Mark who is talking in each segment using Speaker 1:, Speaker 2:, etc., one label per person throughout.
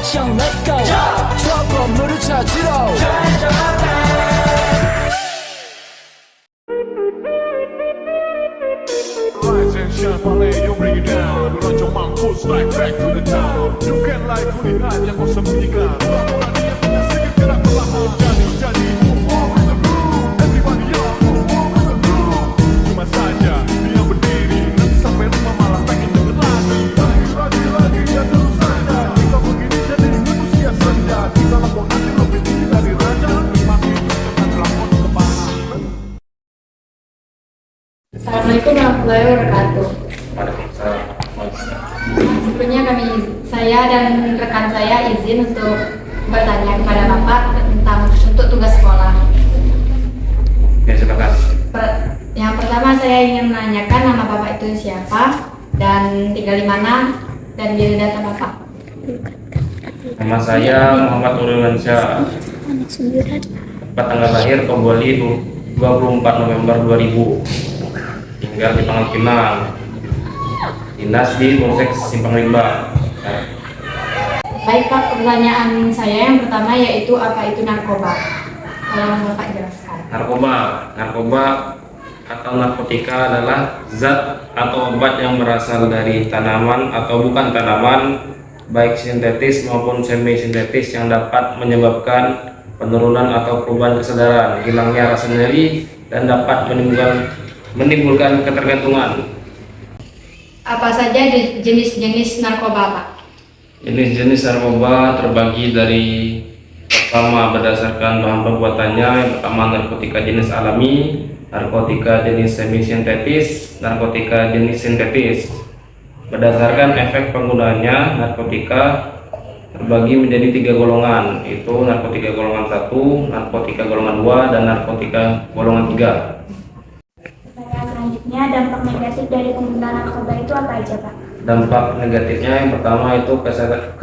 Speaker 1: 액션 let's go 저 건물을 찾으러
Speaker 2: Rise and shine, ballet, you bring it down. Rancang mampu strike back to the town. You can like kulihat yang kau sembunyikan. Laporan dia punya sedikit gerak perlahan. Jadi, move on with the groove. Everybody up, move on with the groove. Cuma saja dia berdiri, nanti sampai rumah malah pengen denger lagi. Lagi, ya terus saja. Kita begini jadi manusia senja. Kita lapor nanti lebih tinggi dari raja. Makin cepat lapor ke bawah.
Speaker 3: Assalamualaikum warahmatullahi wabarakatuh.
Speaker 4: Waalaikumsalam.
Speaker 3: Sebelumnya saya dan rekan saya izin untuk bertanya kepada Bapak tentang untuk tugas sekolah.
Speaker 4: Ya, silakan.
Speaker 3: Yang pertama saya ingin menanyakan nama Bapak itu siapa dan tinggal di mana dan biodata Bapak.
Speaker 4: Nama saya Muhammad Nurul Mansyah. Tempat tanggal lahir Toboli 24 November 2000. Tinggal di Pangkal Pinang. Dinas di Polsek Simpang Rimba.
Speaker 3: Baik Pak, pertanyaan saya yang pertama yaitu apa itu narkoba? Tolong Bapak jelaskan.
Speaker 4: Narkoba atau narkotika adalah zat atau obat yang berasal dari tanaman atau bukan tanaman, baik sintetis maupun semi sintetis, yang dapat menyebabkan penurunan atau perubahan kesadaran, hilangnya rasa nyeri, dan dapat menimbulkan ketergantungan.
Speaker 3: Apa saja jenis-jenis narkoba Pak?
Speaker 4: Jenis-jenis narkoba terbagi dari pertama berdasarkan bahan pembuatannya. Yang pertama narkotika jenis alami, narkotika jenis semi sintetis, narkotika jenis sintetis. Berdasarkan efek penggunaannya, narkotika terbagi menjadi 3 golongan, yaitu narkotika golongan 1, narkotika golongan 2, dan narkotika golongan 3.
Speaker 5: Pertanyaan selanjutnya, dampak negatif dari penggunaan narkoba itu apa aja, Pak?
Speaker 4: Dampak negatifnya yang pertama itu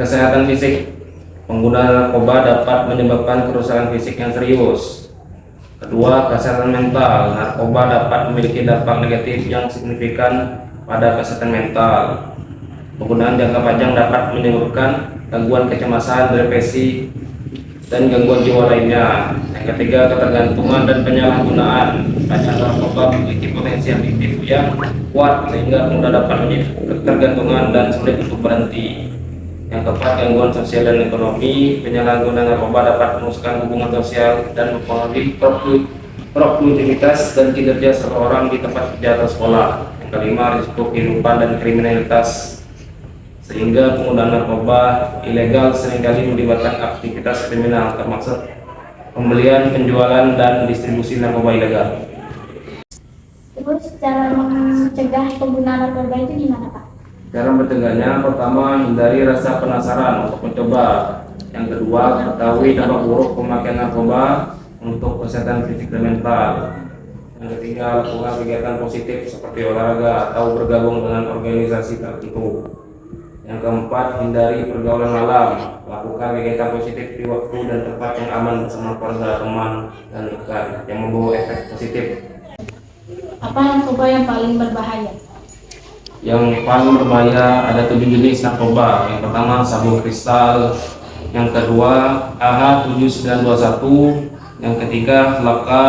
Speaker 4: kesehatan fisik. Penggunaan narkoba dapat menyebabkan kerusakan fisik yang serius. Kedua, kesehatan mental. Narkoba dapat memiliki dampak negatif yang signifikan pada kesehatan mental. Penggunaan jangka panjang dapat menyebabkan gangguan kecemasan, depresi, dan gangguan jiwa lainnya. Yang ketiga, ketergantungan dan penyalahgunaan. Banyak narkoba memiliki potensi adiktif yang kuat sehingga mudah dapat menjadi ketergantungan dan sulit untuk berhenti. Yang keempat, gangguan sosial dan ekonomi. Penyalahgunaan narkoba dapat merusakkan hubungan sosial dan mempengaruhi produktivitas dan kinerja seseorang di tempat kerja atau sekolah. Yang kelima, risiko kehidupan dan kriminalitas, sehingga penggunaan narkoba ilegal seringkali melibatkan aktivitas kriminal, termasuk pembelian, penjualan, dan distribusi narkoba ilegal.
Speaker 5: Terus cara mencegah penggunaan narkoba itu gimana, Pak?
Speaker 4: Cara mencegahnya, pertama, hindari rasa penasaran untuk mencoba. Yang kedua, ketahui dampak buruk pemakaian narkoba untuk kesehatan fisik dan mental. Yang ketiga, lakukan kegiatan positif seperti olahraga atau bergabung dengan organisasi tertentu. Yang keempat, hindari pergaulan malam. Lakukan kegiatan positif di waktu dan tempat yang aman bersama keluarga, teman, dan dekat yang membawa efek positif.
Speaker 3: Apa narkoba yang paling berbahaya?
Speaker 4: Yang paling berbahaya ada 7 jenis narkoba. Yang pertama, sabu kristal. Yang kedua, AH7921. Yang ketiga, flaka.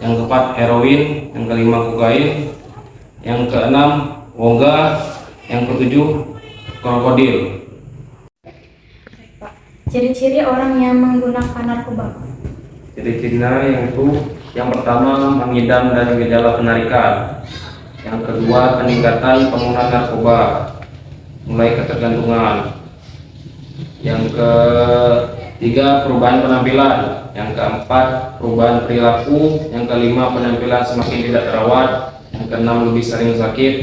Speaker 4: Yang keempat, heroin. Yang kelima, kokain. Yang keenam, woga. Yang ketujuh, krokodil.
Speaker 5: Ciri-ciri orang yang menggunakan narkoba.
Speaker 4: Ciri-cirinya yaitu yang pertama, mengidam dan gejala penarikan. Yang kedua, peningkatan penggunaan narkoba, mulai ketergantungan. Yang ketiga, perubahan penampilan. Yang keempat, perubahan perilaku. Yang kelima, penampilan semakin tidak terawat. Yang keenam, lebih sering sakit.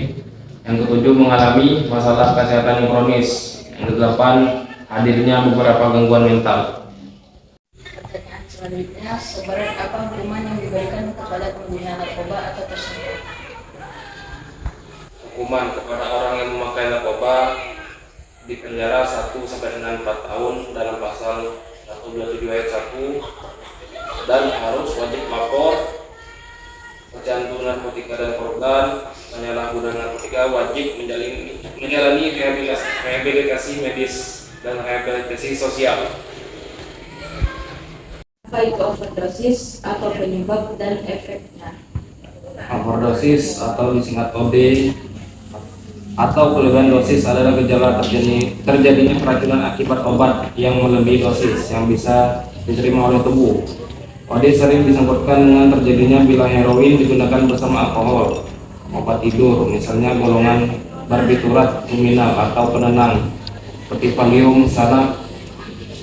Speaker 4: Yang ketujuh, mengalami masalah kesehatan yang kronis. Yang kedelapan, hadirnya beberapa gangguan mental.
Speaker 3: Pertanyaan selanjutnya, seberat apa hukuman yang diberikan kepada pengguna narkoba atau tersangka?
Speaker 4: Hukuman kepada orang yang memakai narkoba di penjara 1 sampai dengan 4 tahun dalam pasal 127 ayat 1, dan harus wajib lapor pecandu narkotika dan korban penyalahgunaan narkotika wajib menjalani rehabilitasi medis dan rehabilitasi sosial.
Speaker 6: Apa itu overdosis atau penyebab dan efeknya?
Speaker 4: Overdosis atau disingkat OD atau kelebihan dosis adalah gejala terjadinya keracunan akibat obat yang melebihi dosis yang bisa diterima oleh tubuh. OD sering disangkutkan dengan terjadinya bila heroin digunakan bersama alkohol, obat tidur, misalnya golongan barbiturat, kriminal atau penenang seperti Valium, Xanax,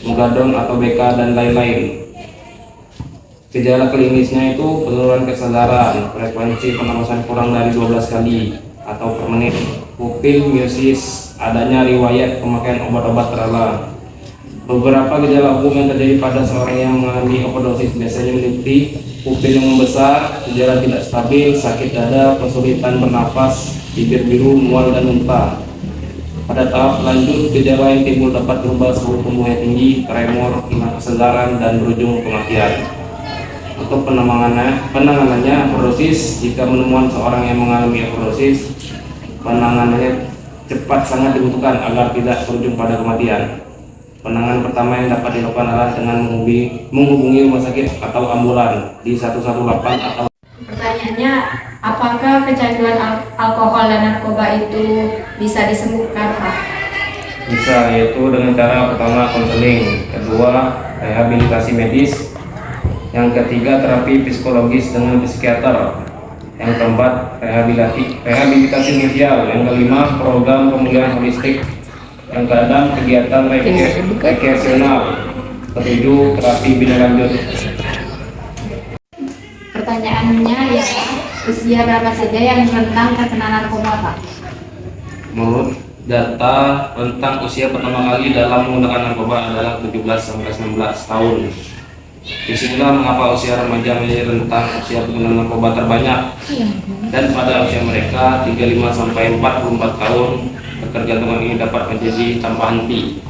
Speaker 4: Megadon atau BK dan lain-lain. Gejala klinisnya itu penurunan kesadaran, frekuensi pernapasan kurang dari 12 kali atau per menit, pupil miosis, adanya riwayat pemakaian obat-obat terlarang. Beberapa gejala umum yang terjadi pada seorang yang mengalami overdosis biasanya meliputi pupil yang membesar, gejala tidak stabil, sakit dada, kesulitan bernapas, bibir biru, mual dan muntah. Pada tahap lanjut, gejala yang timbul dapat berubah suhu tubuh yang tinggi, tremor, hilang kesadaran, dan berujung kematian. Untuk penanganannya overdosis, jika menemukan seorang yang mengalami overdosis, penanganannya cepat sangat dibutuhkan agar tidak berujung pada kematian. Penanganan pertama yang dapat dilakukan adalah dengan menghubungi rumah sakit atau ambulan di 118 atau.
Speaker 3: Pertanyaannya, apakah kecanduan alkohol dan narkoba itu bisa disembuhkan, Pak?
Speaker 4: Bisa, yaitu dengan cara pertama konseling, kedua rehabilitasi medis, yang ketiga terapi psikologis dengan psikiater, yang keempat rehabilitasi sosial, yang kelima program pemulihan holistik, yang keenam kegiatan rekreasional, ketujuh terapi bina lanjut.
Speaker 3: Pertanyaannya ya, usia berapa saja yang rentan terkena narkoba, Pak?
Speaker 4: Menurut data rentang usia pertama kali dalam menggunakan narkoba adalah 17-19 tahun. Disinilah mengapa usia remaja menjadi rentang usia pengguna narkoba terbanyak, dan pada usia mereka 35-44 tahun ketergantungan ini dapat menjadi tanpa henti.